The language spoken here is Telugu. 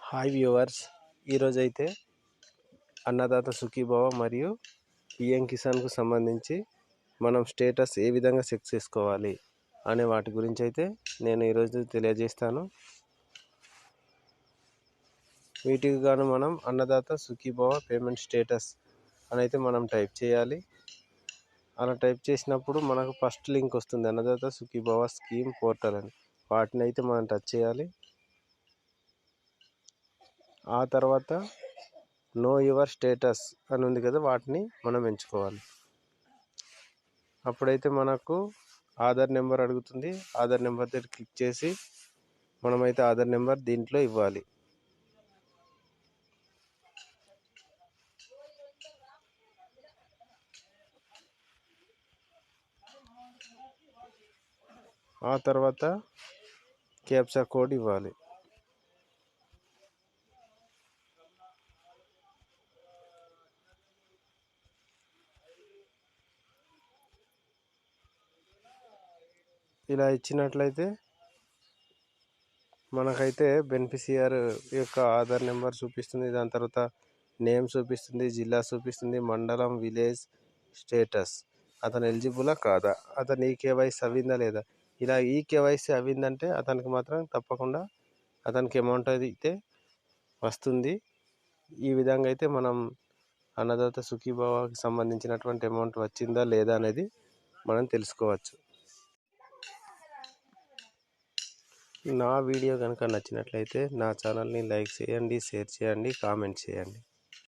హాయ్ వ్యూవర్స్, ఈరోజైతే అన్నదాత సుఖీభవ మరియు పిఎం కిసాన్కు సంబంధించి మనం స్టేటస్ ఏ విధంగా చెక్ చేసుకోవాలి అనే వాటి గురించి అయితే నేను ఈరోజు తెలియజేస్తాను. వీటికి గాను మనం అన్నదాత సుఖీభవ పేమెంట్ స్టేటస్ అని అయితే మనం టైప్ చేయాలి. అలా టైప్ చేసినప్పుడు మనకు ఫస్ట్ లింక్ వస్తుంది, అన్నదాత సుఖీభవ స్కీమ్ పోర్టల్ అని. వాటిని అయితే మనం టచ్ చేయాలి. ఆ తర్వాత నో యువర్ స్టేటస్ అని ఉంది కదా, వాటిని మనం ఎంచుకోవాలి. అప్పుడైతే మనకు ఆధార్ నెంబర్ అడుగుతుంది. ఆధార్ నెంబర్ దగ్గర క్లిక్ చేసి మనమైతే ఆధార్ నెంబర్ దీంట్లో ఇవ్వాలి. ఆ తర్వాత క్యాప్చా కోడ్ ఇవ్వాలి. ఇలా ఇచ్చినట్లయితే మనకైతే బెనిఫిషియర్ యొక్క ఆధార్ నెంబర్ చూపిస్తుంది. దాని తర్వాత నేమ్ చూపిస్తుంది, జిల్లా చూపిస్తుంది, మండలం, విలేజ్, స్టేటస్, అతను ఎలిజిబులా కాదా, అతను ఈ కేవైసీ అవ్విందా లేదా. ఇలా ఈ కేవైసీ అవ్విందంటే అతనికి మాత్రం తప్పకుండా అతనికి అమౌంట్ అయితే వస్తుంది. ఈ విధంగా అయితే మనం అన్నదాత సుఖీభావాకి సంబంధించినటువంటి అమౌంట్ వచ్చిందా లేదా అనేది మనం తెలుసుకోవచ్చు. నా వీడియో కనుక నచ్చినట్లయితే నా ఛానల్ని లైక్ చేయండి, షేర్ చేయండి, కామెంట్ చేయండి.